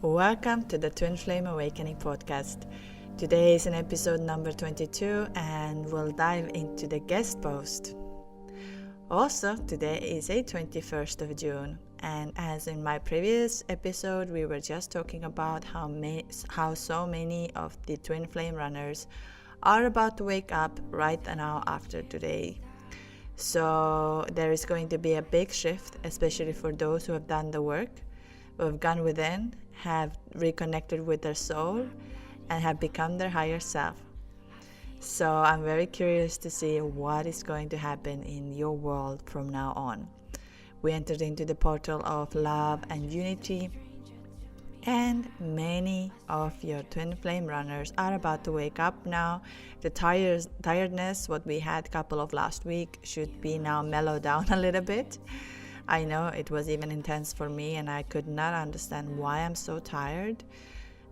Welcome to the Twin Flame Awakening podcast. Today is an episode number 22 and we'll dive into the guest post. Also, today is a 21st of June, and as in my previous episode, we were just talking about how so many of the Twin Flame runners are about to wake up right now after today. So there is going to be a big shift, especially for those who have done the work, who have gone within, have reconnected with their soul, and have become their higher self. So I'm very curious to see what is going to happen in your world from now on. We entered into the portal of love and unity, and many of your twin flame runners are about to wake up now. The tiredness, what we had a couple of last week, should be now mellowed down a little bit. I know it was even intense for me, and I could not understand why I'm so tired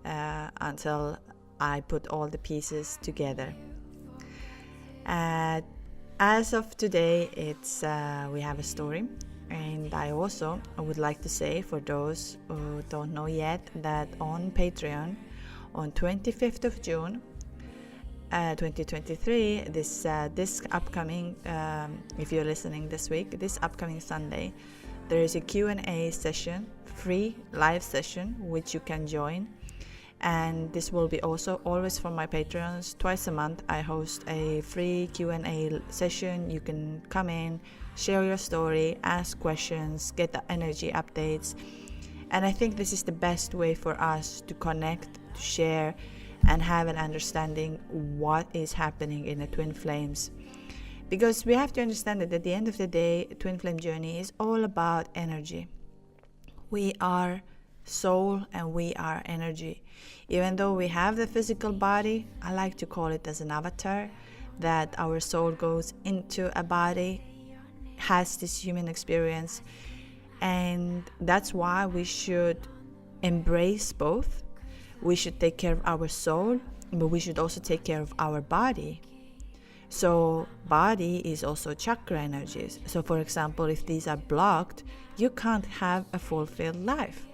until I put all the pieces together. As of today, it's we have a story, and I would like to say, for those who don't know yet, that on Patreon, on 25th of June, 2023, this upcoming, if you're listening this week, this upcoming Sunday, there is a Q&A session, free live session, which you can join. And this will be also always for my Patreons. Twice a month I host a free Q&A session. You can come in, share your story, ask questions, get the energy updates. And I think this is the best way for us to connect, to share, and have an understanding what is happening in the twin flames. Because we have to understand that at the end of the day, twin flame journey is all about energy. We are soul and we are energy. Even though we have the physical body, I like to call it as an avatar, that our soul goes into a body, has this human experience, and that's why we should embrace both. We should take care of our soul, but we should also take care of our body. So body is also chakra energies. So for example, if these are blocked, you can't have a fulfilled life.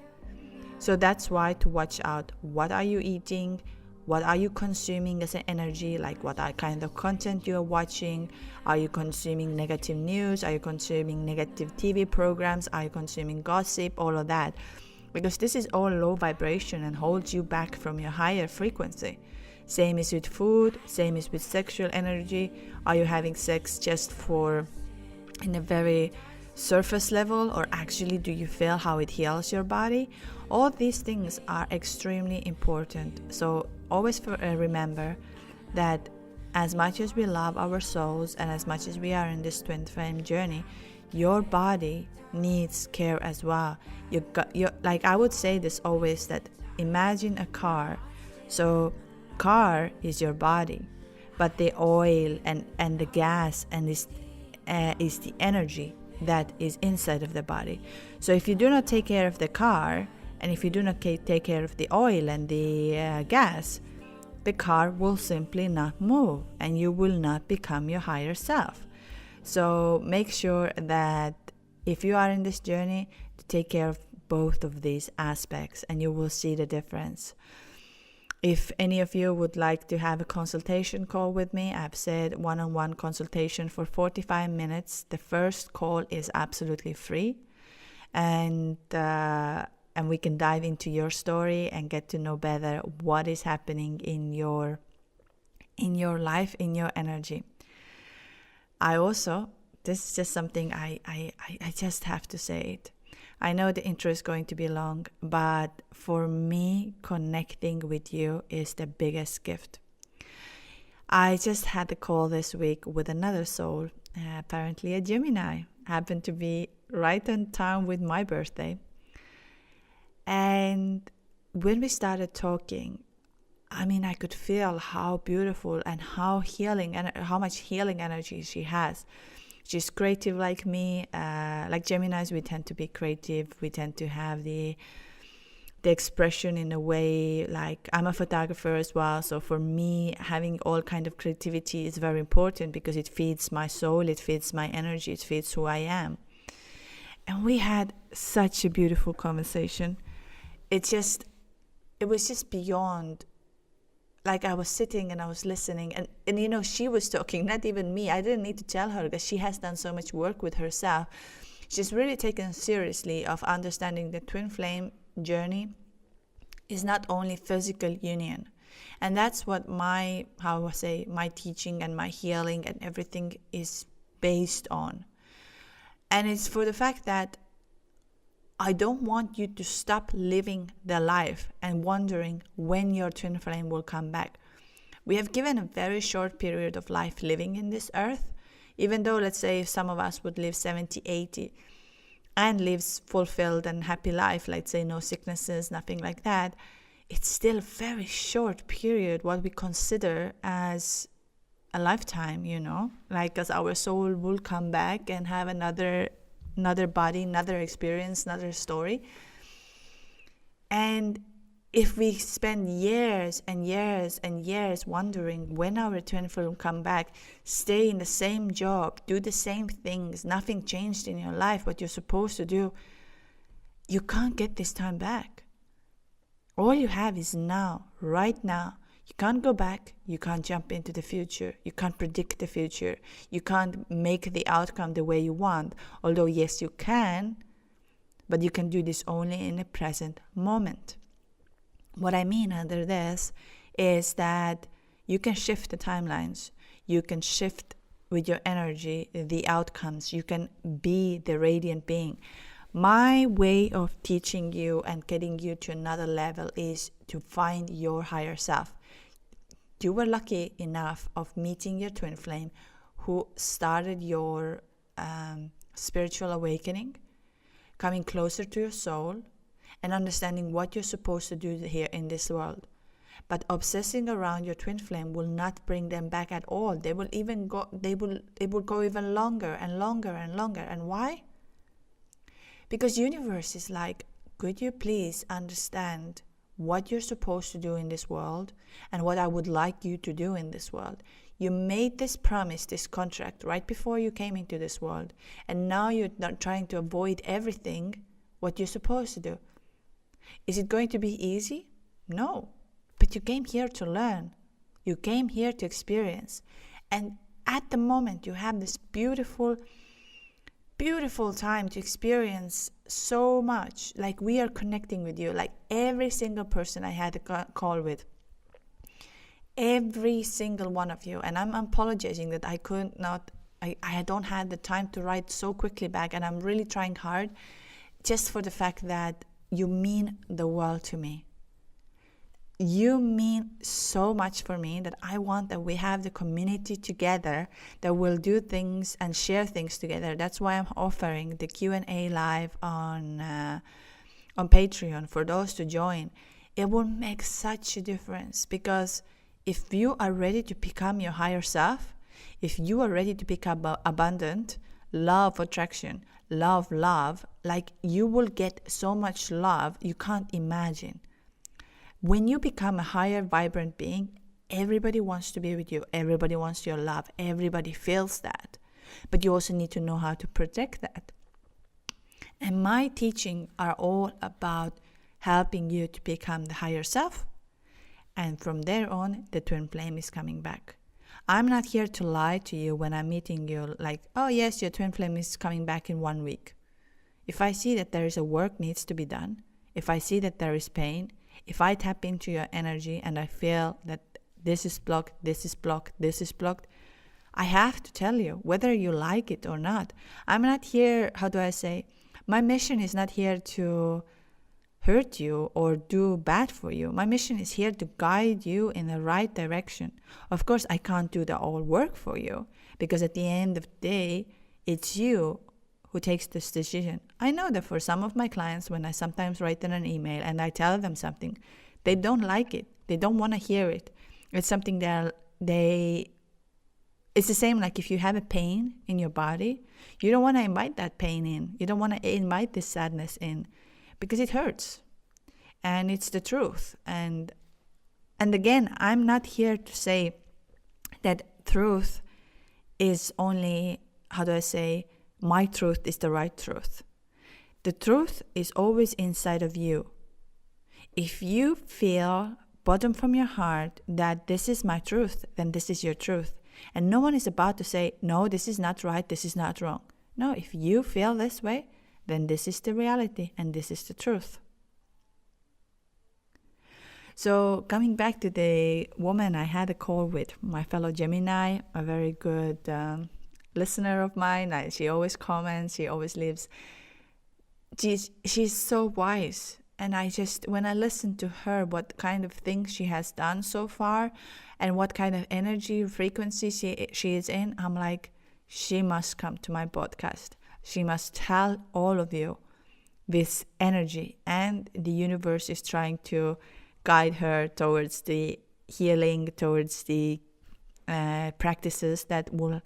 So that's why to watch out, what are you eating, what are you consuming as an energy, like what kind of content you are watching. Are you consuming negative news? Are you consuming negative TV programs? Are you consuming gossip? All of that. Because this is all low vibration and holds you back from your higher frequency. Same is with food, same is with sexual energy. Are you having sex just in a very surface level, or actually do you feel how it heals your body? All these things are extremely important. So always remember that as much as we love our souls and as much as we are in this twin flame journey, your body needs care as well. Like I would say this always, that imagine a car. So car is your body, but the oil and the gas and is the energy that is inside of the body. So if you do not take care of the car, and if you do not take care of the oil and the gas, the car will simply not move and you will not become your higher self. So make sure that if you are in this journey, to take care of both of these aspects, and you will see the difference. If any of you would like to have a consultation call with me, I've said one-on-one consultation for 45 minutes. The first call is absolutely free, and we can dive into your story and get to know better what is happening in your life, in your energy. This is just something I just have to say it. I know the intro is going to be long, but for me, connecting with you is the biggest gift. I just had a call this week with another soul, apparently a Gemini, happened to be right on time with my birthday. And when we started talking, I could feel how beautiful and how much healing energy she has. She's creative like me. Like Geminis, we tend to be creative. We tend to have the expression in a way, like I'm a photographer as well. So for me, having all kind of creativity is very important because it feeds my soul, it feeds my energy, it feeds who I am. And we had such a beautiful conversation. It just it was just beyond. Like I was sitting and I was listening, and you know, she was talking, not even me. I didn't need to tell her because she has done so much work with herself. She's really taken seriously of understanding the twin flame journey is not only physical union. And that's what my teaching and my healing and everything is based on. And it's for the fact that I don't want you to stop living the life and wondering when your twin flame will come back. We have given a very short period of life living in this earth, even though, let's say, if some of us would live 70, 80 and lives fulfilled and happy life, let's say no sicknesses, nothing like that, it's still a very short period, what we consider as a lifetime, you know, like as our soul will come back and have another body, another experience, another story. And if we spend years and years and years wondering when our twin flame will come back, stay in the same job, do the same things, nothing changed in your life, what you're supposed to do, you can't get this time back. All you have is now, right now. You can't go back, you can't jump into the future, you can't predict the future, you can't make the outcome the way you want. Although yes, you can, but you can do this only in the present moment. What I mean under this is that you can shift the timelines, you can shift with your energy the outcomes, you can be the radiant being. My way of teaching you and getting you to another level is to find your higher self. You were lucky enough of meeting your twin flame who started your spiritual awakening, coming closer to your soul and understanding what you're supposed to do here in this world. But obsessing around your twin flame will not bring them back at all. They will go even longer and longer and longer. And why? Because universe is like, could you please understand what you're supposed to do in this world and what I would like you to do in this world. You made this promise, this contract right before you came into this world, and now you're not trying to avoid everything what you're supposed to do. Is it going to be easy? No. But you came here to learn. You came here to experience. And at the moment you have this beautiful time to experience so much. Like we are connecting with you, like every single person I had a call with, every single one of you. And I'm apologizing that I don't have the time to write so quickly back, and I'm really trying hard just for the fact that you mean the world to me. You mean so much for me that I want that we have the community together that will do things and share things together. That's why I'm offering the Q&A live on Patreon for those to join. It will make such a difference, because if you are ready to become your higher self, if you are ready to become abundant, love attraction, love, like you will get so much love you can't imagine. When you become a higher vibrant being, everybody wants to be with you. Everybody wants your love. Everybody feels that. But you also need to know how to protect that. And my teaching are all about helping you to become the higher self. And from there on, the twin flame is coming back. I'm not here to lie to you when I'm meeting you like, oh yes, your twin flame is coming back in 1 week. If I see that there is a work needs to be done, if I see that there is pain, if I tap into your energy and I feel that this is blocked, this is blocked, this is blocked, I have to tell you, whether you like it or not. I'm not here, my mission is not here to hurt you or do bad for you. My mission is here to guide you in the right direction. Of course, I can't do the all work for you, because at the end of the day, it's you who takes this decision. I know that for some of my clients, when I sometimes write them an email and I tell them something, they don't like it. They don't want to hear it. It's something that it's the same like if you have a pain in your body, you don't want to invite that pain in. You don't want to invite this sadness in, because it hurts. And it's the truth. And again, I'm not here to say that truth is only, my truth is the right truth. The truth is always inside of you. If you feel bottom from your heart that this is my truth, then this is your truth. And no one is about to say, no, this is not right, this is not wrong. No, if you feel this way, then this is the reality and this is the truth. So coming back to the woman I had a call with, my fellow Gemini, a very good listener of mine. She always comments, she always leaves. She's so wise. And when I listen to her, what kind of things she has done so far and what kind of energy, frequency she is in, I'm like, she must come to my podcast. She must tell all of you this energy, and the universe is trying to guide her towards the healing, towards the practices that will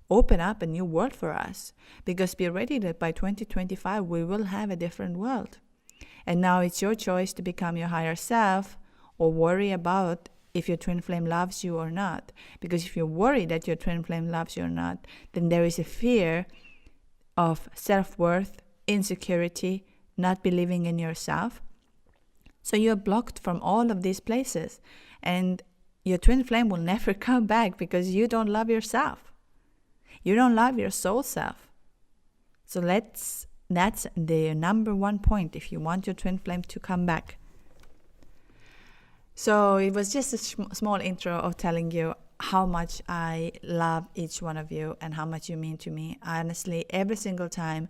open up a new world for us. Because be ready that by 2025 we will have a different world. And now it's your choice to become your higher self or worry about if your twin flame loves you or not. Because if you worry that your twin flame loves you or not, then there is a fear of self-worth, insecurity, not believing in yourself. So you're blocked from all of these places. And your twin flame will never come back because you don't love yourself. You don't love your soul self. So that's the number one point if you want your twin flame to come back. So it was just a small intro of telling you how much I love each one of you and how much you mean to me. Honestly, every single time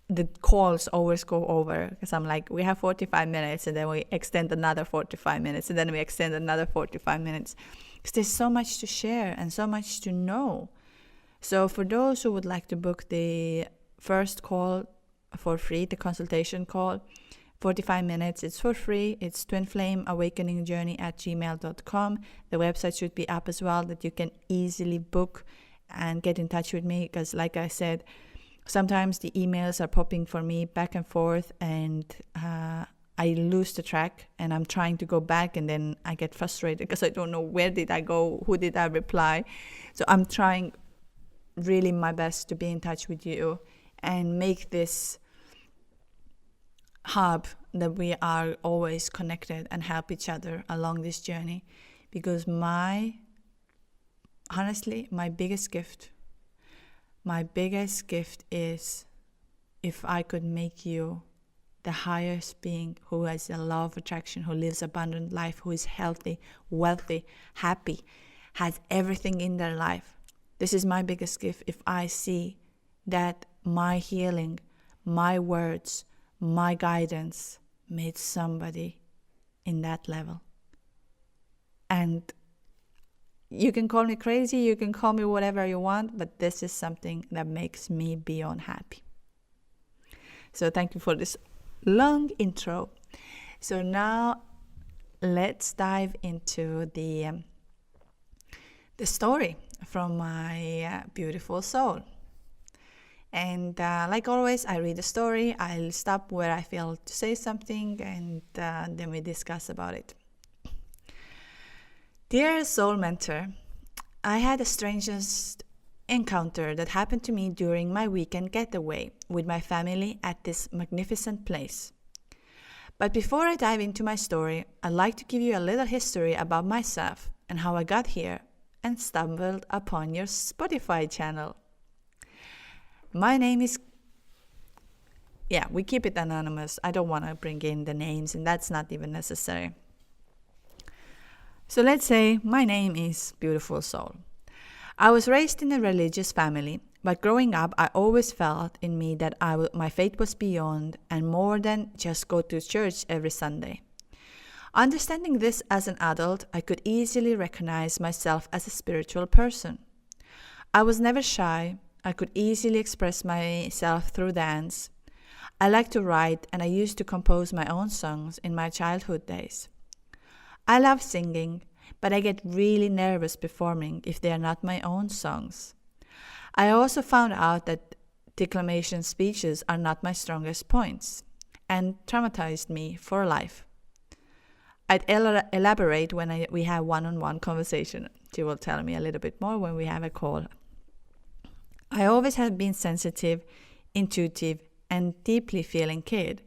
the calls always go over because I'm like, we have 45 minutes and then we extend another 45 minutes and then we extend another 45 minutes because there's so much to share and so much to know. So for those who would like to book the first call for free, the consultation call, 45 minutes, it's for free. It's twinflameawakeningjourney@gmail.com. The website should be up as well that you can easily book and get in touch with me because like I said, sometimes the emails are popping for me back and forth and I lose the track and I'm trying to go back and then I get frustrated because I don't know where did I go, who did I reply. So I'm trying really my best to be in touch with you and make this hub that we are always connected and help each other along this journey. Because honestly, my biggest gift is if I could make you the highest being who has a law of attraction, who lives abundant life, who is healthy, wealthy, happy, has everything in their life. This is my biggest gift if I see that my healing, my words, my guidance made somebody in that level. And you can call me crazy, you can call me whatever you want, but this is something that makes me beyond happy. So thank you for this long intro. So now let's dive into the story from my beautiful soul. And like always, I read a story, I'll stop where I feel to say something, and then we discuss about it. Dear soul mentor, I had the strangest encounter that happened to me during my weekend getaway with my family at this magnificent place. But before I dive into my story, I'd like to give you a little history about myself and how I got here and stumbled upon your Spotify channel. My name is... we keep it anonymous. I don't want to bring in the names, and that's not even necessary. So let's say my name is Beautiful Soul. I was raised in a religious family, but growing up, I always felt in me that my faith was beyond and more than just go to church every Sunday. Understanding this as an adult, I could easily recognize myself as a spiritual person. I was never shy. I could easily express myself through dance. I like to write, and I used to compose my own songs in my childhood days. I love singing, but I get really nervous performing if they are not my own songs. I also found out that declamation speeches are not my strongest points, and traumatized me for life. I'd elaborate when we have one-on-one conversation. She will tell me a little bit more when we have a call. I always have been sensitive, intuitive, and deeply feeling kid.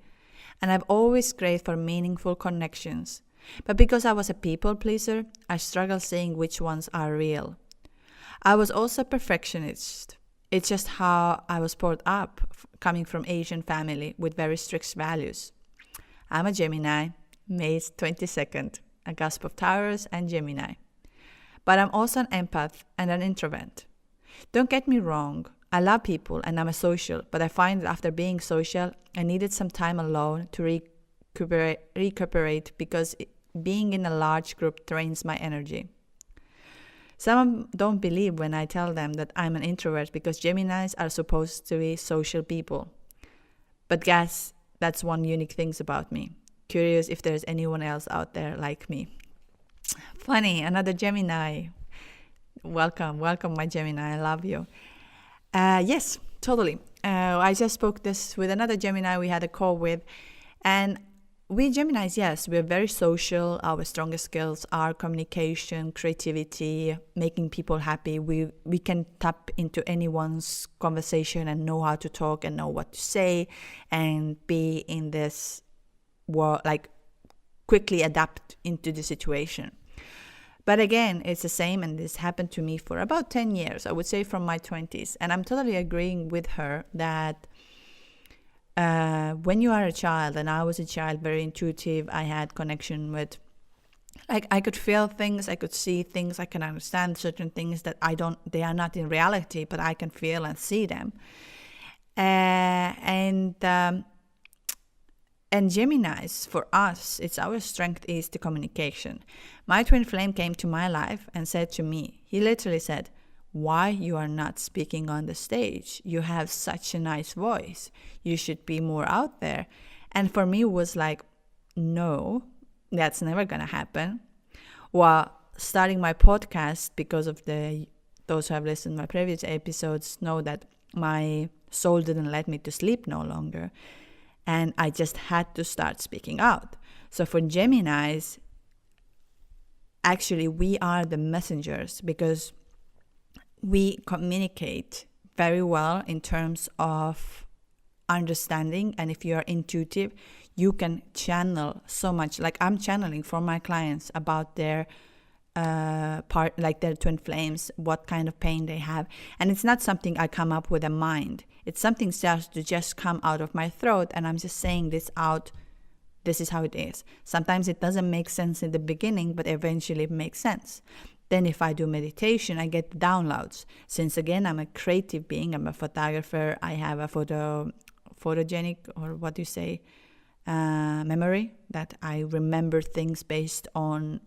And I've always craved for meaningful connections. But because I was a people pleaser, I struggle seeing which ones are real. I was also a perfectionist. It's just how I was brought up, coming from Asian family with very strict values. I'm a Gemini, May 22nd, a cusp of Taurus and Gemini. But I'm also an empath and an introvert. Don't get me wrong, I love people and I'm a social, but I find that after being social, I needed some time alone to recuperate because being in a large group drains my energy. Some don't believe when I tell them that I'm an introvert because Geminis are supposed to be social people. But guess that's one unique thing about me. Curious if there's anyone else out there like me. Funny, another Gemini. Welcome, my Gemini. I love you. Yes, totally. I just spoke this with another Gemini we had a call with. And we Geminis, yes, we're very social. Our strongest skills are communication, creativity, making people happy. We can tap into anyone's conversation and know how to talk and know what to say and be in this world, like quickly adapt into the situation. But again, it's the same, and this happened to me for about 10 years, I would say from my 20s. And I'm totally agreeing with her that when you are a child, and I was a child, very intuitive, I had connection with, like, I could feel things, I could see things, I can understand certain things that they are not in reality, but I can feel and see them. And Geminis, for us, it's our strength is the communication. My twin flame came to my life and said to me, he literally said, why you are not speaking on the stage? You have such a nice voice. You should be more out there. And for me, it was like, no, that's never going to happen. Well, starting my podcast, because of those who have listened to my previous episodes know that my soul didn't let me to sleep no longer. And I just had to start speaking out. So for Geminis, actually, we are the messengers because we communicate very well in terms of understanding. And if you are intuitive, you can channel so much. Like I'm channeling for my clients about their like their twin flames, what kind of pain they have. And it's not something I come up with a mind. It's something starts to just come out of my throat, and I'm just saying this out. This is how it is. Sometimes it doesn't make sense in the beginning, but eventually it makes sense. Then if I do meditation, I get downloads. Since again, I'm a creative being, I'm a photographer, I have a photogenic, or what do you say, memory, that I remember things based on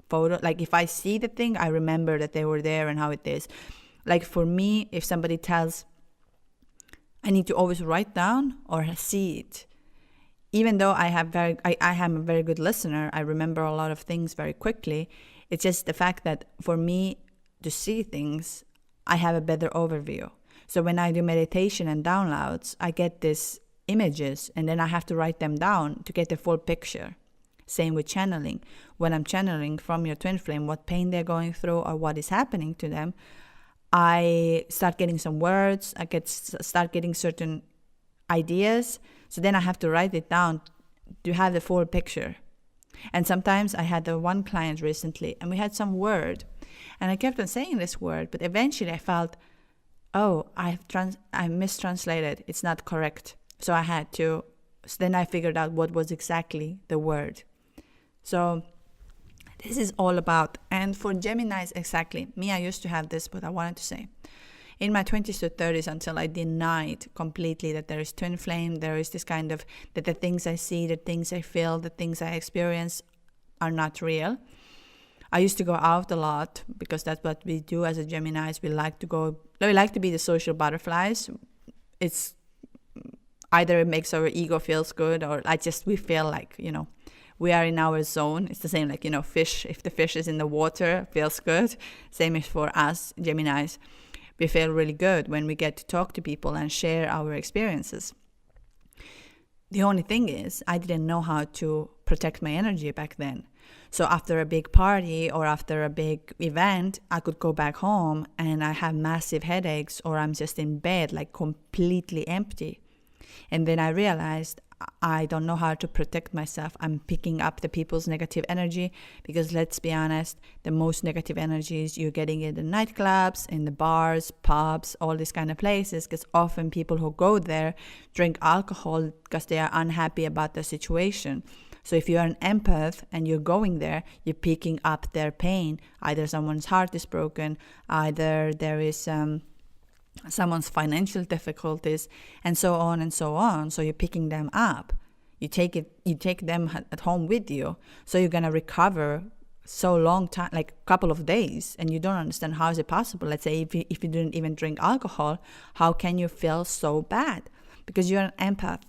photo. Like if I see the thing, I remember that they were there and how it is. Like for me, if somebody tells, I need to always write down or see it. Even though I am a very good listener, I remember a lot of things very quickly. It's just the fact that for me to see things, I have a better overview. So when I do meditation and downloads, I get these images and then I have to write them down to get the full picture. Same with channeling. When I'm channeling from your twin flame, what pain they're going through or what is happening to them, I start getting some words, start getting certain ideas. So then I have to write it down to have the full picture. And sometimes I had one client recently and we had some word and I kept on saying this word, but eventually I felt, oh, I mistranslated. It's not correct. So then I figured out what was exactly the word. So this is all about, and for Geminis exactly, me, I used to have this, but I wanted to say, in my 20s to 30s, until I denied completely that there is twin flame, there is this kind of, that the things I see, the things I feel, the things I experience are not real. I used to go out a lot because that's what we do as a Geminis. We like to be the social butterflies. It's either it makes our ego feels good or we feel like, we are in our zone. It's the same like, fish, if the fish is in the water, feels good. Same as for us, Geminis. We feel really good when we get to talk to people and share our experiences. The only thing is, I didn't know how to protect my energy back then. So after a big party or after a big event, I could go back home and I have massive headaches or I'm just in bed, like completely empty. And then I realized I don't know how to protect myself. I'm picking up the people's negative energy, because let's be honest, the most negative energies you're getting in the nightclubs, in the bars, pubs, all these kind of places, because often people who go there drink alcohol because they are unhappy about the situation. So if you're an empath and you're going there, you're picking up their pain. Either someone's heart is broken, either there is someone's financial difficulties, and so on and so on. So you're picking them up. You take them at home with you. So you're gonna recover so long time, like a couple of days, and you don't understand how is it possible. Let's say if you didn't even drink alcohol, how can you feel so bad? Because you're an empath,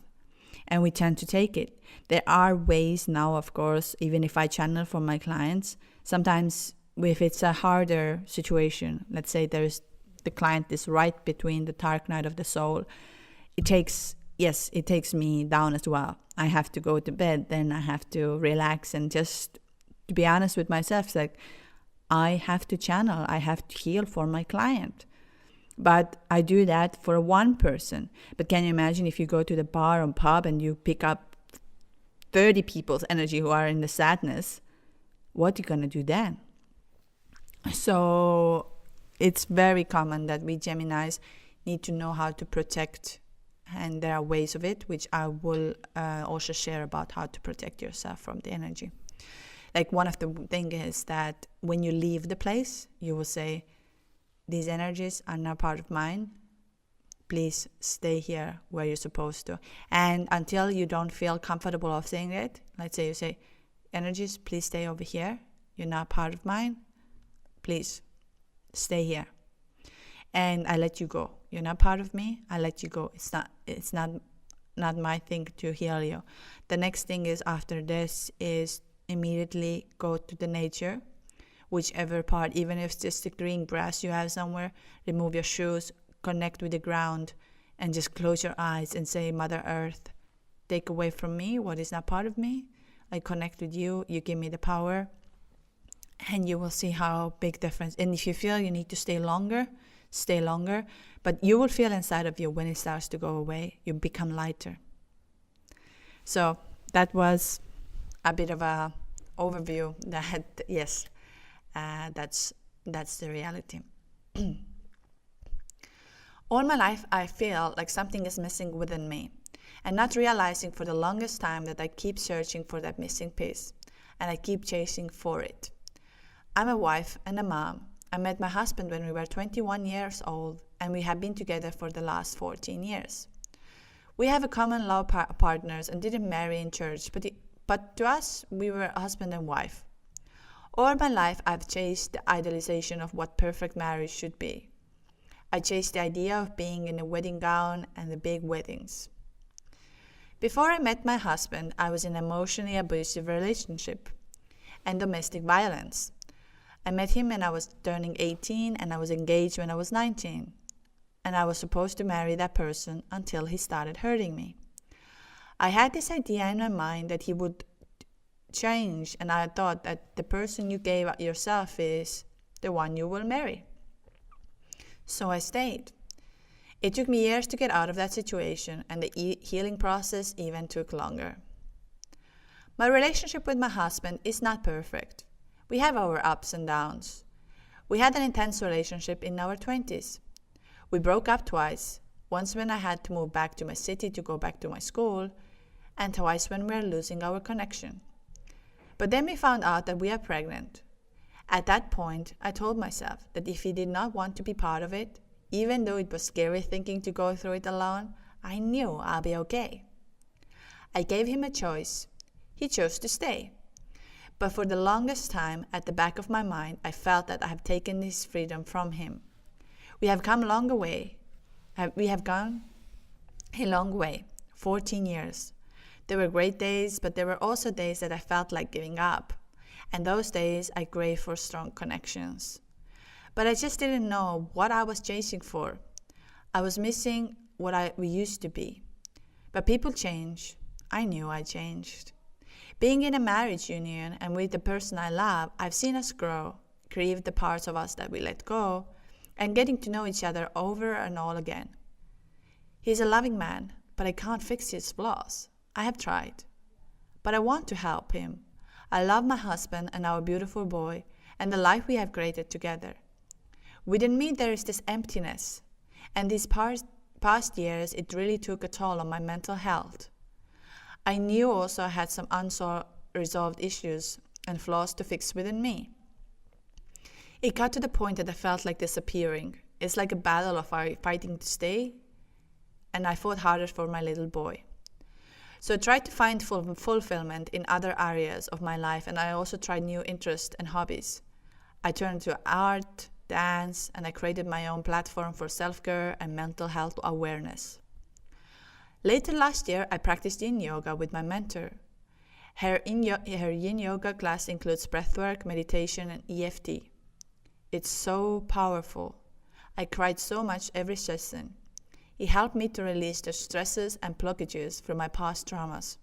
and we tend to take it. There are ways now, of course, even if I channel for my clients, sometimes if it's a harder situation, let's say there's the client is right between the dark night of the soul, it takes me down as well. I have to go to bed, then I have to relax, and just to be honest with myself, it's like I have to channel, I have to heal for my client. But I do that for one person. But can you imagine if you go to the bar or pub and you pick up 30 people's energy who are in the sadness, what are you going to do then? So it's very common that we Geminis need to know how to protect, and there are ways of it, which I will also share about how to protect yourself from the energy. Like one of the things is that when you leave the place, you will say, these energies are not part of mine. Please stay here where you're supposed to. And until you don't feel comfortable of saying it, let's say you say, energies, please stay over here. You're not part of mine. Please stay here. And I let you go. You're not part of me. I let you go. It's not my thing to heal you. The next thing is after this is immediately go to the nature, whichever part, even if it's just the green grass you have somewhere, remove your shoes, connect with the ground, and just close your eyes and say, Mother Earth, take away from me what is not part of me. I connect with you. You give me the power. And you will see how big difference. And if you feel you need to stay longer. But you will feel inside of you when it starts to go away, you become lighter. So that was a bit of a overview that, yes, that's the reality. All my life, I feel like something is missing within me, and not realizing for the longest time that I keep searching for that missing piece, and I keep chasing for it. I'm a wife and a mom. I met my husband when we were 21 years old, and we have been together for the last 14 years. We have a common law partners and didn't marry in church, but to us, we were husband and wife. All my life, I've chased the idealization of what perfect marriage should be. I chased the idea of being in a wedding gown and the big weddings. Before I met my husband, I was in an emotionally abusive relationship and domestic violence. I met him when I was turning 18, and I was engaged when I was 19. And I was supposed to marry that person until he started hurting me. I had this idea in my mind that he would change, and I thought that the person you gave yourself is the one you will marry. So I stayed. It took me years to get out of that situation, and the healing process even took longer. My relationship with my husband is not perfect. We have our ups and downs. We had an intense relationship in our 20s. We broke up twice, once when I had to move back to my city to go back to my school, and twice when we were losing our connection. But then we found out that we are pregnant. At that point, I told myself that if he did not want to be part of it, even though it was scary thinking to go through it alone, I knew I'll be okay. I gave him a choice. He chose to stay. But for the longest time, at the back of my mind, I felt that I have taken his freedom from him. We have come a long way. We have gone a long way, 14 years. There were great days, but there were also days that I felt like giving up. And those days, I craved for strong connections. But I just didn't know what I was chasing for. I was missing what we used to be. But people change. I knew I changed. Being in a marriage union and with the person I love, I've seen us grow, grieve the parts of us that we let go, and getting to know each other over and all again. He's a loving man, but I can't fix his flaws. I have tried, but I want to help him. I love my husband and our beautiful boy and the life we have created together. Within me, there is this emptiness, and these past years, it really took a toll on my mental health. I knew also I had some unresolved issues and flaws to fix within me. It got to the point that I felt like disappearing. It's like a battle of fighting to stay, and I fought harder for my little boy. So I tried to find fulfillment in other areas of my life, and I also tried new interests and hobbies. I turned to art, dance, and I created my own platform for self-care and mental health awareness. Later last year, I practiced yin yoga with my mentor. Her yin yoga class includes breathwork, meditation, and EFT. It's so powerful. I cried so much every session. It helped me to release the stresses and blockages from my past traumas.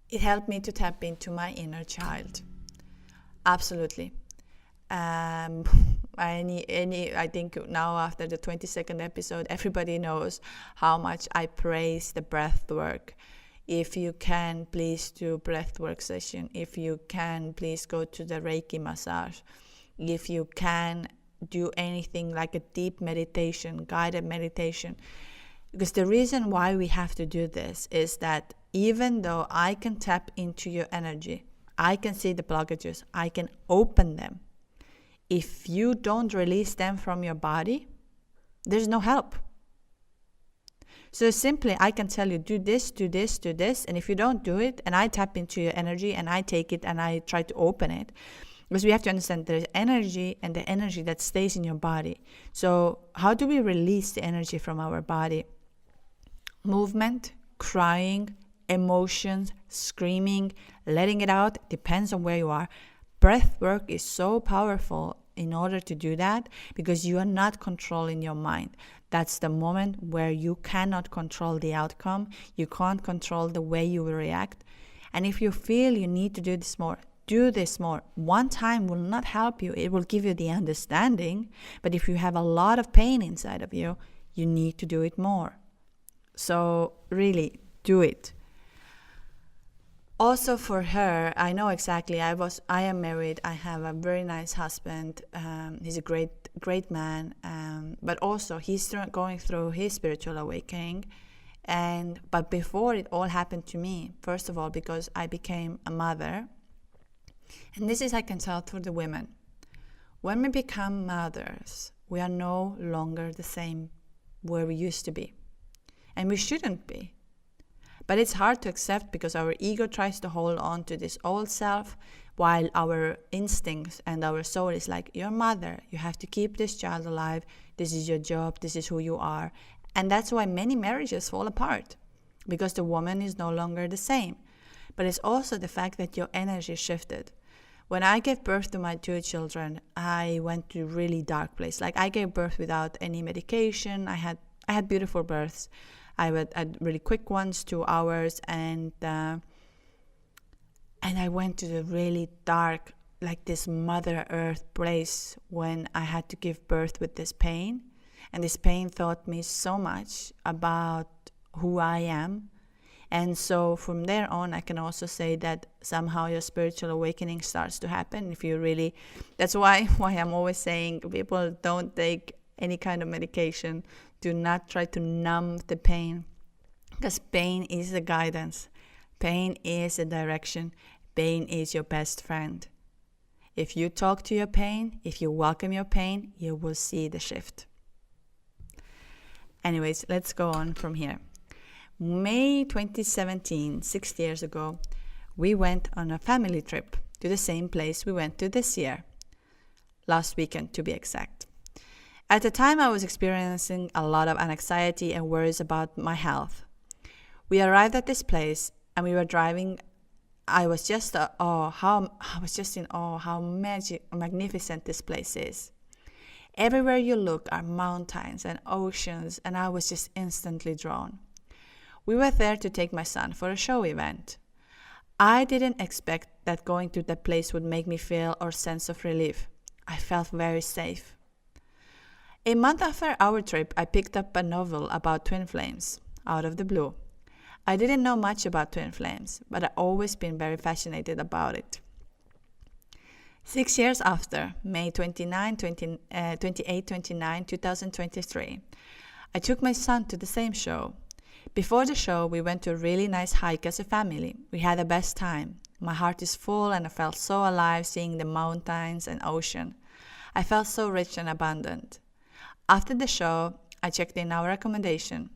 It helped me to tap into my inner child. Absolutely. I think now after the 22nd episode, everybody knows how much I praise the breath work. If you can, please do breath work session. If you can, please go to the Reiki massage. If you can, do anything like a deep meditation, guided meditation. Because the reason why we have to do this is that even though I can tap into your energy, I can see the blockages, I can open them. If you don't release them from your body, there's no help. So simply, I can tell you, do this, do this, do this. And if you don't do it, and I tap into your energy and I take it and I try to open it, because we have to understand there's energy and the energy that stays in your body. So how do we release the energy from our body? Movement, crying, emotions, screaming, letting it out, depends on where you are. Breath work is so powerful in order to do that because you are not controlling your mind. That's the moment where you cannot control the outcome. You can't control the way you will react. And if you feel you need to do this more, do this more. One time will not help you. It will give you the understanding. But if you have a lot of pain inside of you, you need to do it more. So really, do it. Also for her, I know exactly. I am married. I have a very nice husband. He's a great man. But also he's going through his spiritual awakening. But before it all happened to me, first of all, because I became a mother. And this is, I can tell, for the women. When we become mothers, we are no longer the same where we used to be. And we shouldn't be. But it's hard to accept because our ego tries to hold on to this old self while our instincts and our soul is like, you're a mother, you have to keep this child alive, this is your job, this is who you are. And that's why many marriages fall apart, because the woman is no longer the same. But it's also the fact that your energy shifted. When I gave birth to my 2 children, I went to a really dark place. Like I gave birth without any medication. I had beautiful births. I had really quick ones, 2 hours, and I went to the really dark, like this Mother Earth place when I had to give birth with this pain. And this pain taught me so much about who I am. And so from there on, I can also say that somehow your spiritual awakening starts to happen. If you really, that's why I'm always saying people don't take any kind of medication. Do not try to numb the pain, because pain is the guidance. Pain is a direction. Pain is your best friend. If you talk to your pain, if you welcome your pain, you will see the shift. Anyways, let's go on from here. May 2017, 6 years ago, we went on a family trip to the same place we went to this year. Last weekend, to be exact. At the time, I was experiencing a lot of anxiety and worries about my health. We arrived at this place and we were driving. I was just in awe how magnificent this place is. Everywhere you look are mountains and oceans, and I was just instantly drawn. We were there to take my son for a show event. I didn't expect that going to that place would make me feel or sense of relief. I felt very safe. A month after our trip, I picked up a novel about twin flames, out of the blue. I didn't know much about twin flames, but I've always been very fascinated about it. 6 years after, May 28, 29, 2023, I took my son to the same show. Before the show, we went to a really nice hike as a family. We had the best time. My heart is full and I felt so alive seeing the mountains and ocean. I felt so rich and abundant. After the show, I checked in our accommodation.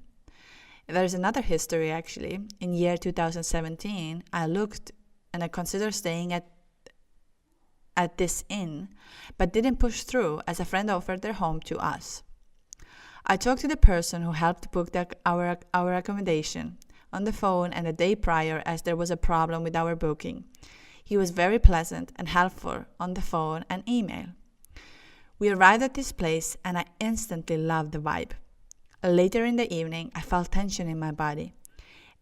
There's another history actually. In year 2017, I looked and I considered staying at this inn, but didn't push through as a friend offered their home to us. I talked to the person who helped book our accommodation on the phone and the day prior as there was a problem with our booking. He was very pleasant and helpful on the phone and email. We arrived at this place and I instantly loved the vibe. Later in the evening, I felt tension in my body.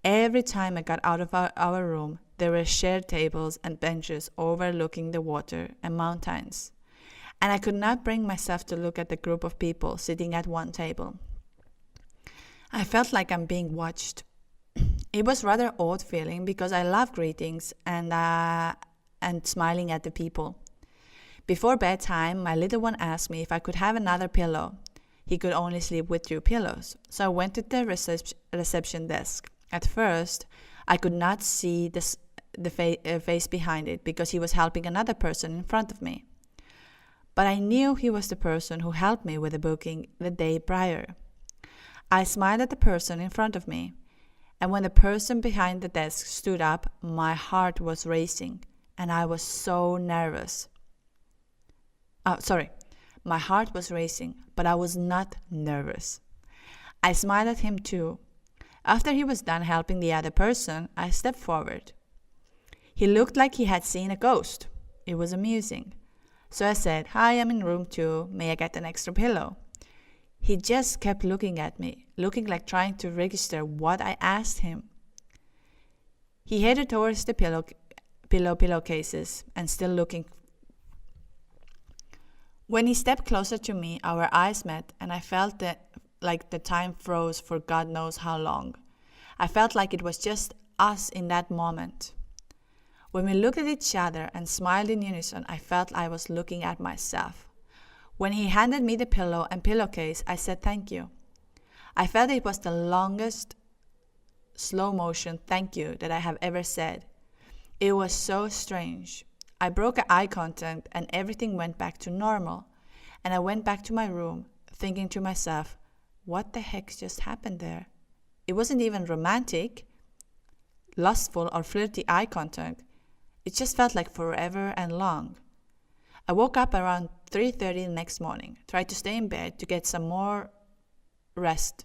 Every time I got out of our room, there were shared tables and benches overlooking the water and mountains. And I could not bring myself to look at the group of people sitting at one table. I felt like I'm being watched. It was rather odd feeling because I love greetings and smiling at the people. Before bedtime, my little one asked me if I could have another pillow. He could only sleep with 2 pillows. So I went to the reception desk. At first, I could not see the face behind it because he was helping another person in front of me. But I knew he was the person who helped me with the booking the day prior. I smiled at the person in front of me, and when the person behind the desk stood up, my heart was racing, and I was so nervous. My heart was racing, but I was not nervous. I smiled at him too. After he was done helping the other person, I stepped forward. He looked like he had seen a ghost. It was amusing. So I said, "Hi, I'm in room 2. May I get an extra pillow?" He just kept looking at me, looking like trying to register what I asked him. He headed towards the pillowcases and still looking. When he stepped closer to me, our eyes met, and I felt like the time froze for God knows how long. I felt like it was just us in that moment. When we looked at each other and smiled in unison, I felt I was looking at myself. When he handed me the pillow and pillowcase, I said thank you. I felt it was the longest slow motion thank you that I have ever said. It was so strange. I broke eye contact and everything went back to normal. And I went back to my room, thinking to myself, what the heck just happened there? It wasn't even romantic, lustful or flirty eye contact. It just felt like forever and long. I woke up around 3:30 the next morning, tried to stay in bed to get some more rest.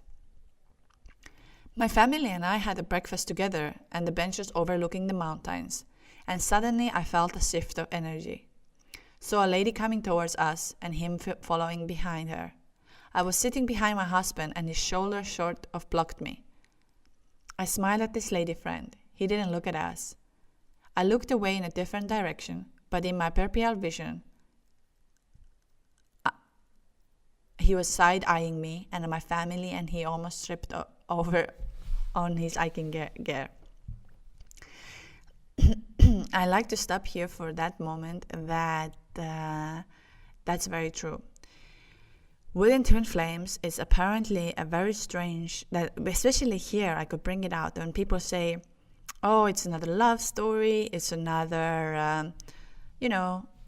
My family and I had a breakfast together and the benches overlooking the mountains, and suddenly I felt a shift of energy. Saw a lady coming towards us and him following behind her. I was sitting behind my husband and his shoulder sort of blocked me. I smiled at this lady friend. He didn't look at us. I looked away in a different direction, but in my peripheral vision, he was side-eyeing me and my family, and he almost tripped over on his hiking gear. I like to stop here for that moment. That's very true. Within twin flames, it's apparently a very strange, that especially here I could bring it out when people say, oh, it's another love story, it's another,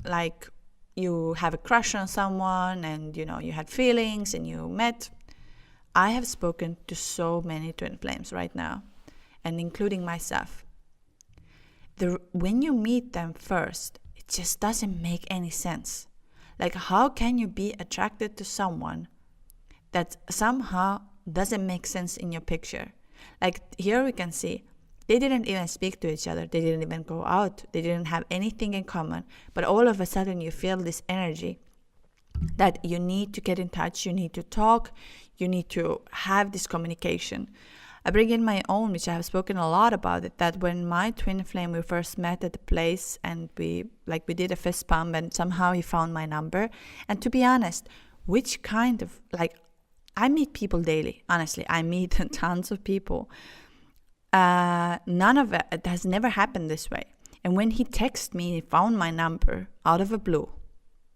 like you have a crush on someone and, you had feelings and you met. I have spoken to so many twin flames right now, and including myself. When you meet them first, it just doesn't make any sense. Like, how can you be attracted to someone that somehow doesn't make sense in your picture? Like, here we can see they didn't even speak to each other. They didn't even go out. They didn't have anything in common. But all of a sudden you feel this energy that you need to get in touch. You need to talk. You need to have this communication. I bring in my own, which I have spoken a lot about it, that when my twin flame, we first met at the place and we did a fist bump and somehow he found my number. And to be honest, I meet people daily. Honestly, I meet tons of people. None of it has never happened this way. And when he texted me, he found my number out of the blue.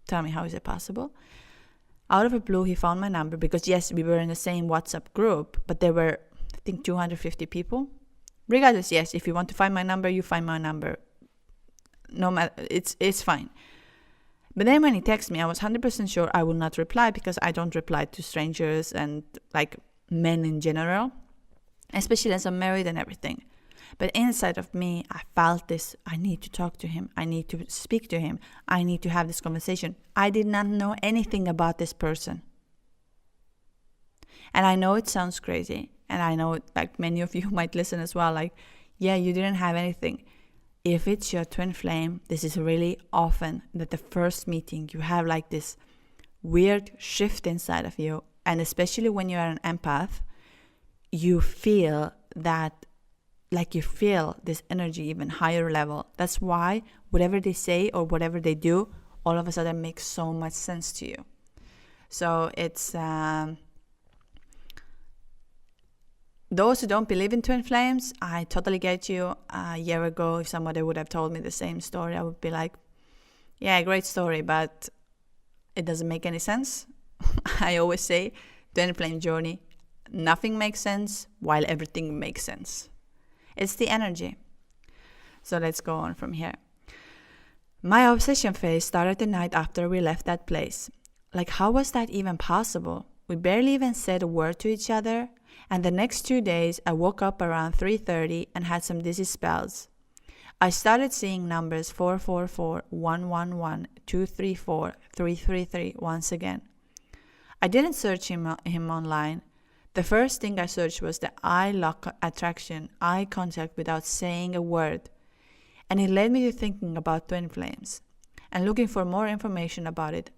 Tell me, how is it possible? Out of the blue, he found my number because, yes, we were in the same WhatsApp group, but there were, I think, 250 people. Regardless, yes, if you want to find my number, you find my number. No matter, it's fine. But then when he texted me, I was 100% sure I will not reply because I don't reply to strangers and like men in general, especially as I'm married and everything. But inside of me, I felt this, I need to talk to him. I need to speak to him. I need to have this conversation. I did not know anything about this person. And I know it sounds crazy. And I know like many of you might listen as well. Like, yeah, you didn't have anything. If it's your twin flame, this is really often that the first meeting you have like this weird shift inside of you. And especially when you are an empath, you feel that, like you feel this energy even higher level. That's why whatever they say or whatever they do, all of a sudden makes so much sense to you. So it's those who don't believe in twin flames, I totally get you. A year ago, if somebody would have told me the same story, I would be like, yeah, great story, but it doesn't make any sense. I always say, twin flame journey, nothing makes sense while everything makes sense. It's the energy. So let's go on from here. My obsession phase started the night after we left that place. Like, how was that even possible? We barely even said a word to each other. And the next 2 days, I woke up around 3:30 and had some dizzy spells. I started seeing numbers 444, 111, 234, 333 once again. I didn't search him online. The first thing I searched was the eye lock attraction, eye contact without saying a word. And it led me to thinking about twin flames and looking for more information about it.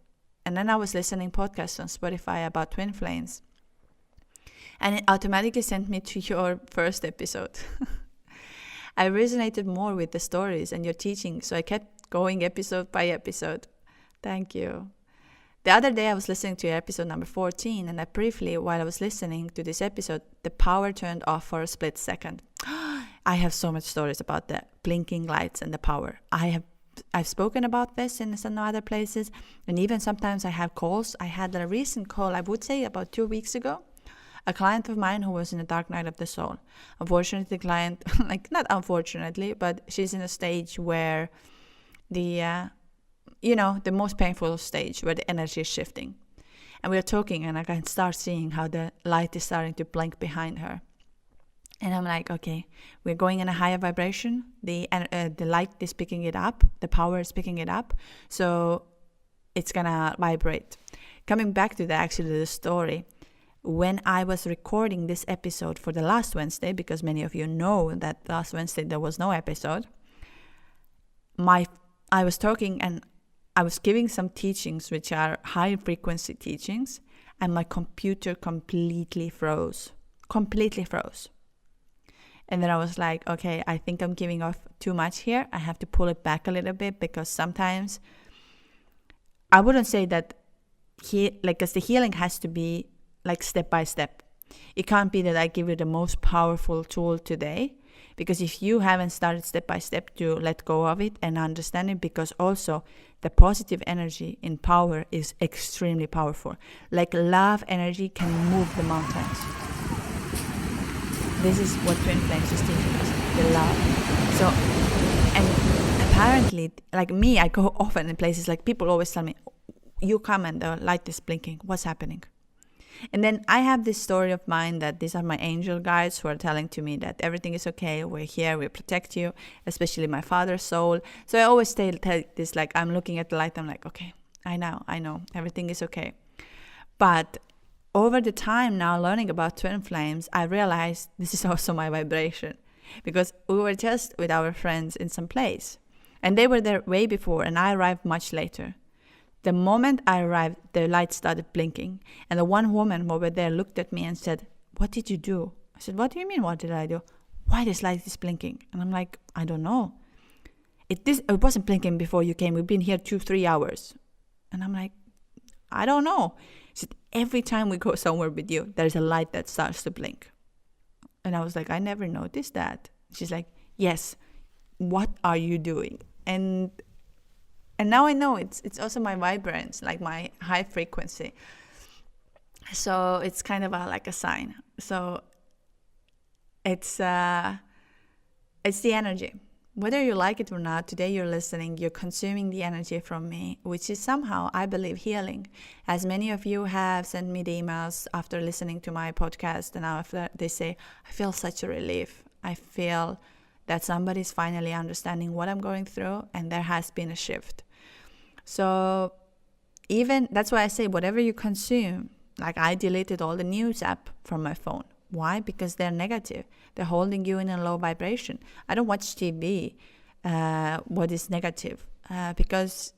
And then I was listening podcasts on Spotify about twin flames. And it automatically sent me to your first episode. I resonated more with the stories and your teaching, so I kept going episode by episode. Thank you. The other day I was listening to episode number 14, and I briefly, while I was listening to this episode, the power turned off for a split second. I have so much stories about the blinking lights and the power. I've spoken about this in some other places, and even sometimes I have calls. I had a recent call, I would say about 2 weeks ago, a client of mine who was in a dark night of the soul. Unfortunately, the client, like not unfortunately, but she's in a stage where the most painful stage where the energy is shifting. And we're talking and I can start seeing how the light is starting to blink behind her. And I'm like, okay, we're going in a higher vibration. The light is picking it up. The power is picking it up. So it's going to vibrate. Coming back to the story, when I was recording this episode for the last Wednesday, because many of you know that last Wednesday there was no episode, I was talking and I was giving some teachings which are high frequency teachings, and my computer completely froze. And then I was like, okay, I think I'm giving off too much here. I have to pull it back a little bit, because sometimes I wouldn't say that because the healing has to be like step by step. It can't be that I give you the most powerful tool today, because if you haven't started step by step to let go of it and understand it, because also the positive energy in power is extremely powerful. Like love energy can move the mountains. This is what Twin Flames is teaching us, the love. So, and apparently, like me, I go often in places like people always tell me, you come and the light is blinking, what's happening? And then I have this story of mine that these are my angel guides who are telling to me that everything is okay, we're here, we protect you, especially my father's soul. So I always tell this, like I'm looking at the light, I'm like, okay, I know, everything is okay. But over the time now learning about twin flames, I realized this is also my vibration, because we were just with our friends in some place and they were there way before and I arrived much later. The moment I arrived, the light started blinking. And the one woman over there looked at me and said, what did you do? I said, what do you mean, what did I do? Why this light is blinking? And I'm like, I don't know. It wasn't blinking before you came. We've been here 2-3 hours. And I'm like, I don't know. She said, every time we go somewhere with you, there's a light that starts to blink. And I was like, I never noticed that. She's like, yes, what are you doing? And now I know it's also my vibrance, like my high frequency. So it's kind of like a sign. So it's the energy. Whether you like it or not, today you're listening, you're consuming the energy from me, which is somehow, I believe, healing. As many of you have sent me the emails after listening to my podcast, and after they say, I feel such a relief. I feel that somebody's finally understanding what I'm going through, and there has been a shift. So even, that's why I say, whatever you consume, like I deleted all the news app from my phone. Why? Because they're negative. They're holding you in a low vibration. I don't watch TV, what is negative, because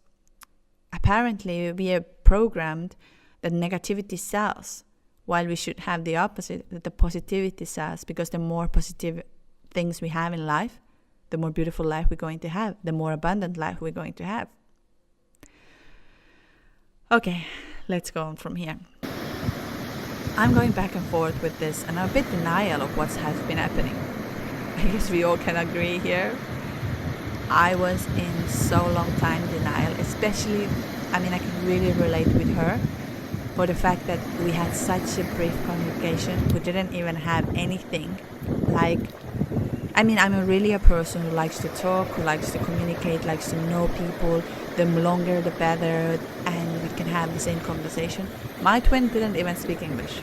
apparently we are programmed that negativity sells, while we should have the opposite, that the positivity sells, because the more positive things we have in life, the more beautiful life we're going to have, the more abundant life we're going to have. Okay, let's go on from here. I'm going back and forth with this, and I'm a bit denial of what has been happening. I guess we all can agree here. I was in so long time denial, especially, I can really relate with her for the fact that we had such a brief communication. We didn't even have anything. I'm really a person who likes to talk, who likes to communicate, likes to know people. The longer, the better, and we can have the same conversation. My twin didn't even speak English.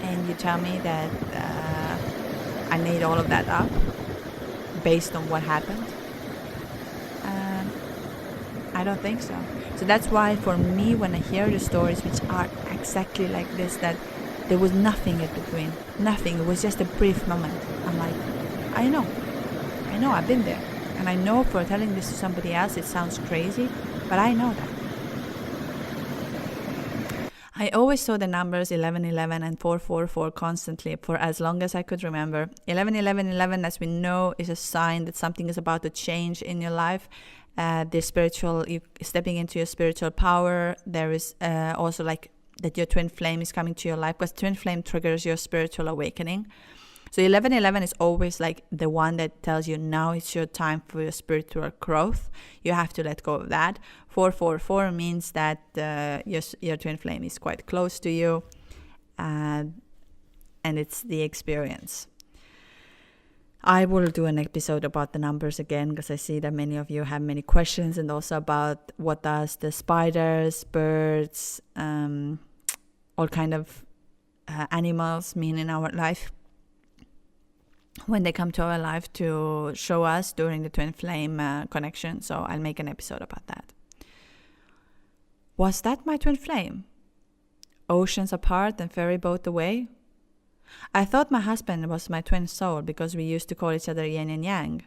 And you tell me that I made all of that up based on what happened? I don't think so. So that's why for me, when I hear the stories which are exactly like this, that there was nothing in between, nothing, it was just a brief moment, I'm like, I know, I've been there. And I know for telling this to somebody else, it sounds crazy, but I know that. I always saw the numbers 1111 and 444 constantly for as long as I could remember. 1111, as we know, is a sign that something is about to change in your life. The spiritual, you stepping into your spiritual power. There is also like that your twin flame is coming to your life, because twin flame triggers your spiritual awakening. So 1111 is always like the one that tells you now it's your time for your spiritual growth. You have to let go of that. 444 means that your twin flame is quite close to you, and it's the experience. I will do an episode about the numbers again, because I see that many of you have many questions, and also about what does the spiders, birds, all kind of animals mean in our life when they come to our life to show us during the twin flame connection. So I'll make an episode about that. Was that my twin flame? Oceans apart and ferry boat away? I thought my husband was my twin soul because we used to call each other yin and yang.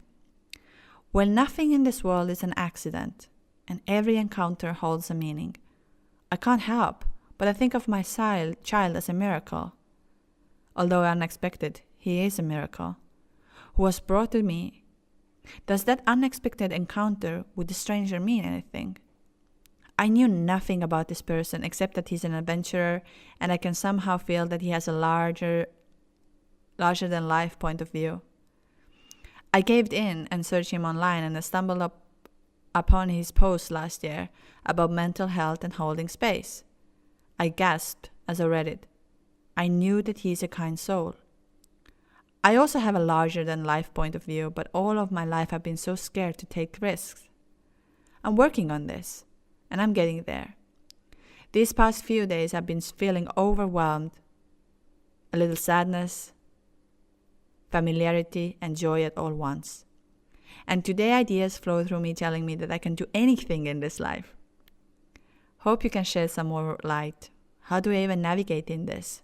Well, nothing in this world is an accident, and every encounter holds a meaning. I can't help, but I think of my child as a miracle. Although unexpected, he is a miracle, who was brought to me. Does that unexpected encounter with the stranger mean anything? I knew nothing about this person except that he's an adventurer, and I can somehow feel that he has a larger than life point of view. I caved in and searched him online, and I stumbled upon his post last year about mental health and holding space. I gasped as I read it. I knew that he's a kind soul. I also have a larger than life point of view, but all of my life I've been so scared to take risks. I'm working on this, and I'm getting there. These past few days I've been feeling overwhelmed, a little sadness, familiarity, and joy at all once. And today ideas flow through me telling me that I can do anything in this life. Hope you can shed some more light. How do I even navigate in this?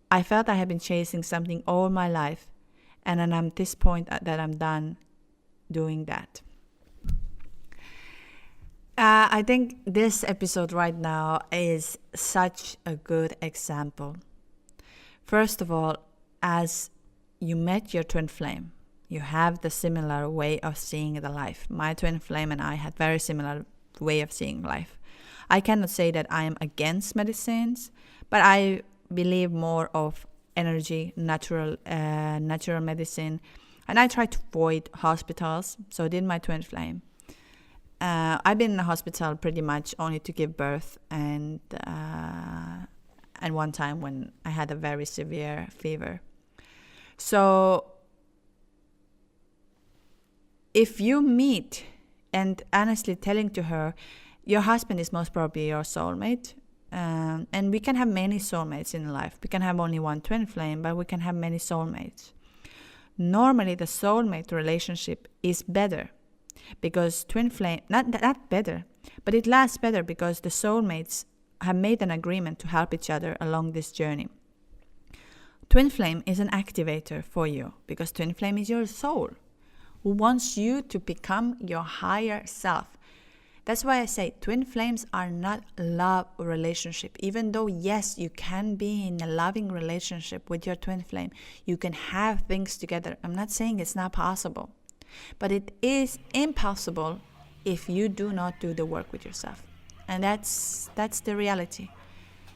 I felt I had been chasing something all my life, and I'm at this point that I'm done doing that. I think this episode right now is such a good example. First of all, as you met your twin flame, you have the similar way of seeing the life. My twin flame and I had very similar way of seeing life. I cannot say that I am against medicines, but I believe more of energy, natural medicine. And I tried to avoid hospitals, so I did my twin flame. I've been in a hospital pretty much only to give birth, and one time when I had a very severe fever. So if you meet, and honestly telling to her, your husband is most probably your soulmate, and we can have many soulmates in life. We can have only one twin flame, but we can have many soulmates. Normally, the soulmate relationship is better because twin flame, not better, but it lasts better because the soulmates have made an agreement to help each other along this journey. Twin flame is an activator for you because twin flame is your soul who wants you to become your higher self. That's why I say twin flames are not love relationship. Even though, yes, you can be in a loving relationship with your twin flame. You can have things together. I'm not saying it's not possible. But it is impossible if you do not do the work with yourself. And that's the reality.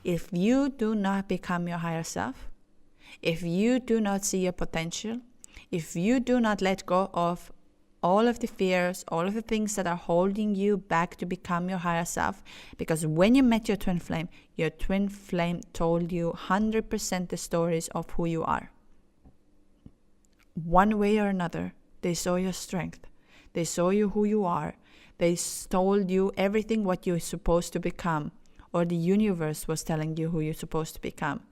If you do not become your higher self, if you do not see your potential, if you do not let go of all of the fears, all of the things that are holding you back to become your higher self, because when you met your twin flame told you 100% the stories of who you are. One way or another, they saw your strength. They saw you who you are. They told you everything what you're supposed to become, or the universe was telling you who you're supposed to become.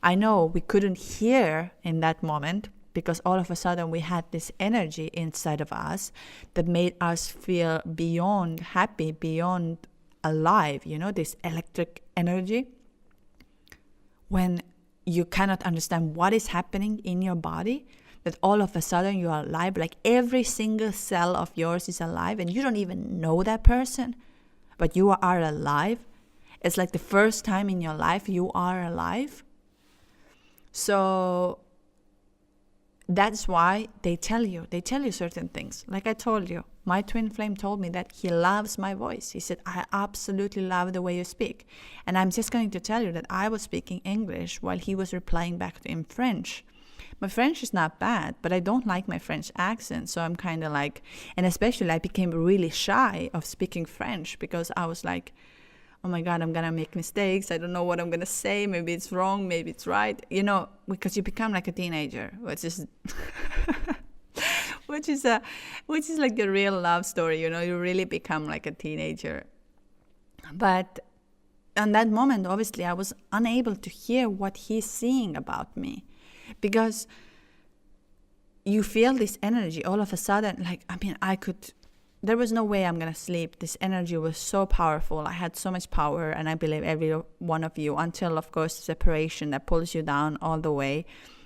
I know we couldn't hear in that moment, because all of a sudden we had this energy inside of us that made us feel beyond happy, beyond alive, this electric energy. When you cannot understand what is happening in your body, that all of a sudden you are alive, like every single cell of yours is alive, and you don't even know that person, but you are alive. It's like the first time in your life you are alive. So that's why they tell you certain things. Like I told you, my twin flame told me that he loves my voice. He said, I absolutely love the way you speak. And I'm just going to tell you that I was speaking English while he was replying back to him French. My French is not bad, but I don't like my French accent. So I'm kind of like, and especially I became really shy of speaking French because I was like, oh my God, I'm going to make mistakes. I don't know what I'm going to say. Maybe it's wrong. Maybe it's right. Because you become like a teenager, which is which is like the real love story. You really become like a teenager. But in that moment, obviously, I was unable to hear what he's saying about me, because you feel this energy all of a sudden. There was no way I'm going to sleep. This energy was so powerful. I had so much power, and I believe every one of you, until, of course, separation that pulls you down all the way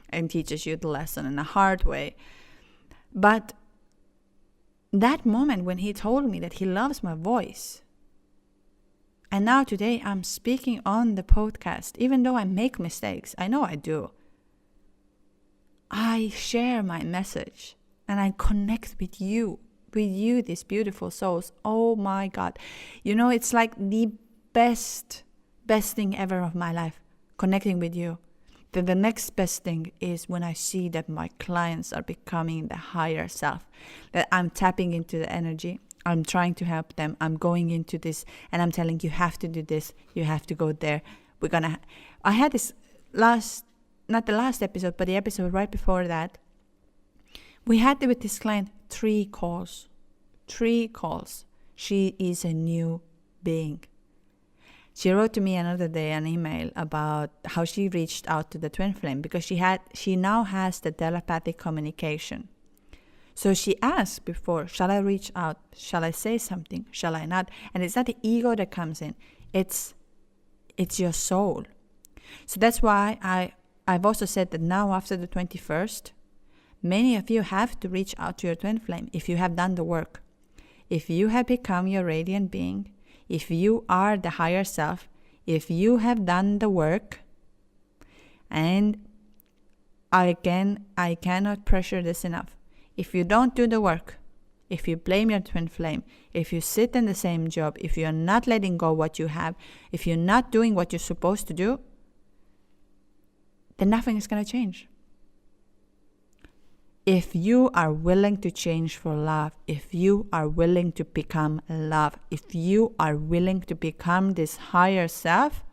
and teaches you the lesson in a hard way. But that moment when he told me that he loves my voice, and now today I'm speaking on the podcast, even though I make mistakes, I know I do. I share my message, and I connect with you, these beautiful souls. Oh my God. It's like the best thing ever of my life, connecting with you. Then the next best thing is when I see that my clients are becoming the higher self, that I'm tapping into the energy. I'm trying to help them. I'm going into this, and I'm telling you have to do this. You have to go there. I had this not the last episode, but the episode right before that. We had with this client 3 calls. She is a new being. She wrote to me another day an email about how she reached out to the twin flame because she now has the telepathic communication. So she asked before, shall I reach out? Shall I say something? Shall I not? And it's not the ego that comes in. It's your soul. So that's why I've also said that now after the 21st, many of you have to reach out to your twin flame if you have done the work. If you have become your radiant being, if you are the higher self, if you have done the work, and again, I cannot pressure this enough. If you don't do the work, if you blame your twin flame, if you sit in the same job, if you're not letting go what you have, if you're not doing what you're supposed to do, then nothing is going to change. If you are willing to change for love, if you are willing to become love, if you are willing to become this higher self,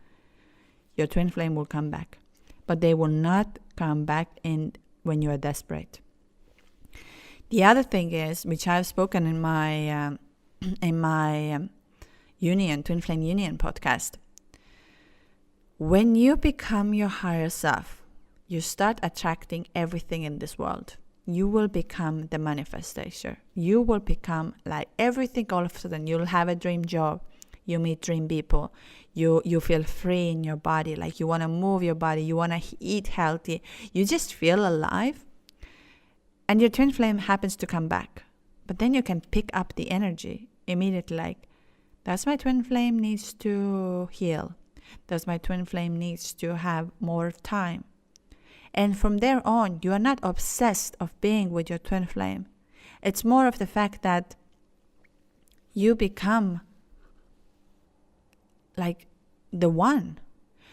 your twin flame will come back. But they will not come back when you are desperate. The other thing is, which I've spoken in my union, twin flame union podcast, when you become your higher self, you start attracting everything in this world. You will become the manifestation. You will become like everything. All of a sudden, you'll have a dream job. You meet dream people. You feel free in your body. Like you want to move your body. You want to eat healthy. You just feel alive. And your twin flame happens to come back. But then you can pick up the energy immediately. Like, that's my twin flame needs to heal. That's my twin flame needs to have more time. And from there on, you are not obsessed of being with your twin flame. It's more of the fact that you become like the one.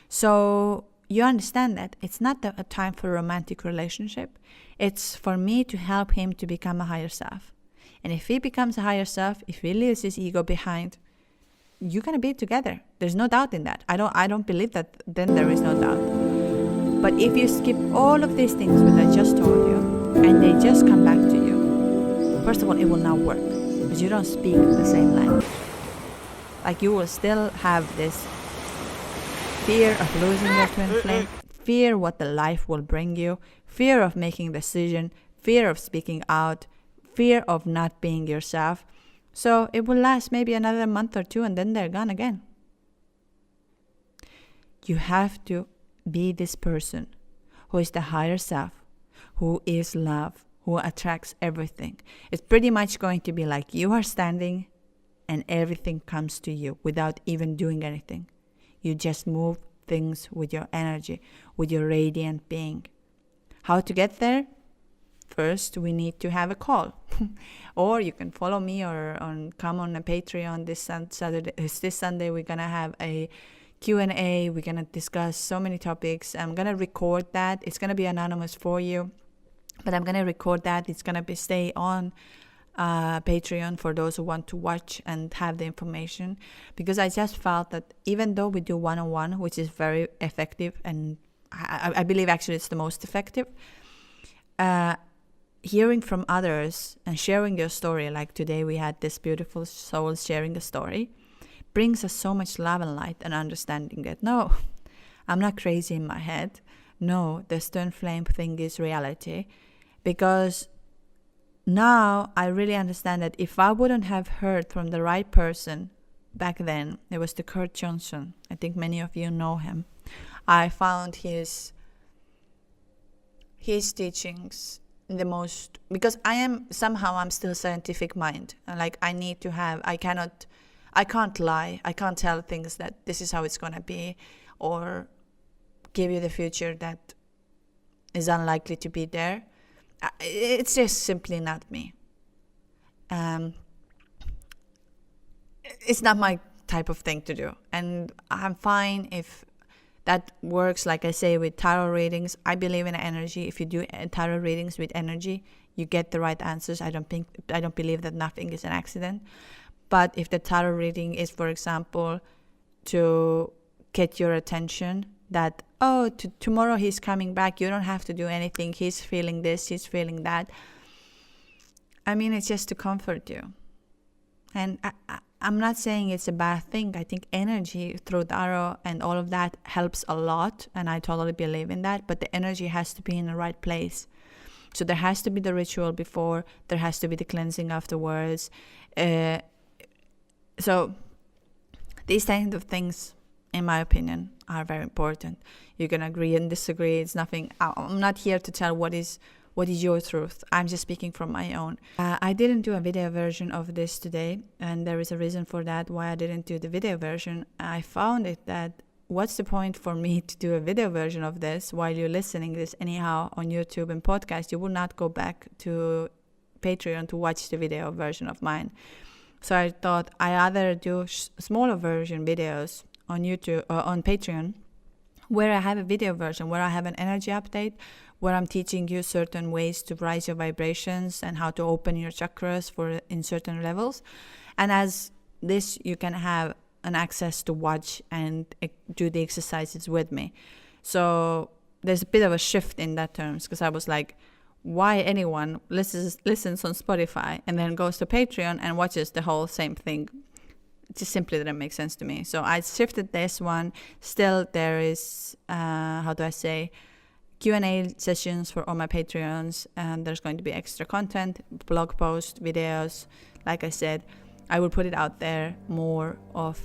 So you understand that it's not a time for a romantic relationship. It's for me to help him to become a higher self. And if he becomes a higher self, if he leaves his ego behind, you're going to be together. There's no doubt in that. I don't believe that then there is no doubt. But if you skip all of these things that I just told you, and they just come back to you, first of all, it will not work, because you don't speak the same language. Like you will still have this fear of losing your twin flame, fear what the life will bring you, fear of making a decision, fear of speaking out, fear of not being yourself. So it will last maybe another month or two, and then they're gone again. You have to be this person who is the higher self, who is love, who attracts everything. It's pretty much going to be like you are standing and everything comes to you without even doing anything. You just move things with your energy, with your radiant being. How to get there? First, we need to have a call. Or you can follow me or come on a Patreon this Sunday. We're going to have a Q&A. We're going to discuss so many topics. I'm going to record that. It's going to be anonymous for you, but I'm going to record that. It's going to stay on Patreon for those who want to watch and have the information, because I just felt that even though we do one-on-one, which is very effective, and I believe actually it's the most effective, hearing from others and sharing your story, like today we had this beautiful soul sharing a story, brings us so much love and light and understanding that, no, I'm not crazy in my head. No, the twin flame thing is reality. Because now I really understand that if I wouldn't have heard from the right person back then, it was the Kurt Johnson. I think many of you know him. I found his teachings the most, because I'm still scientific mind. Like I can't lie. I can't tell things that this is how it's going to be, or give you the future that is unlikely to be there. It's just simply not me. It's not my type of thing to do. And I'm fine if that works, like I say, with tarot readings. I believe in energy. If you do tarot readings with energy, you get the right answers. I don't believe that nothing is an accident. But if the tarot reading is, for example, to get your attention, that, tomorrow he's coming back, you don't have to do anything, he's feeling this, he's feeling that. I mean, it's just to comfort you. And I'm not saying it's a bad thing. I think energy through tarot and all of that helps a lot, and I totally believe in that, but the energy has to be in the right place. So there has to be the ritual before, there has to be the cleansing afterwards. So these kind of things, in my opinion, are very important. You can agree and disagree. It's nothing. I'm not here to tell what is your truth. I'm just speaking from my own. I didn't do a video version of this today, and there is a reason for that, why I didn't do the video version. I found it that what's the point for me to do a video version of this while you're listening this anyhow on YouTube and podcast? You will not go back to Patreon to watch the video version of mine. So I thought I either do smaller version videos on YouTube or on Patreon, where I have a video version, where I have an energy update, where I'm teaching you certain ways to raise your vibrations and how to open your chakras in certain levels. And as this, you can have an access to watch and do the exercises with me. So there's a bit of a shift in that terms, because I was like, why anyone listens on Spotify and then goes to Patreon and watches the whole same thing? It just simply didn't make sense to me. So I shifted this one. Still, there is, Q&A sessions for all my Patreons, and there's going to be extra content, blog posts, videos. Like I said, I will put it out there more of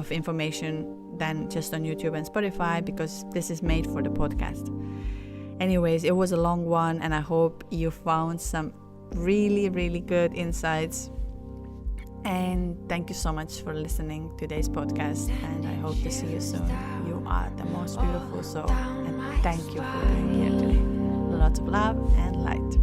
information than just on YouTube and Spotify, because this is made for the podcast. Anyways, it was a long one, and I hope you found some really, really good insights. And thank you so much for listening to today's podcast, and I hope to see you soon. You are the most beautiful soul, and thank you for being here today. Lots of love and light.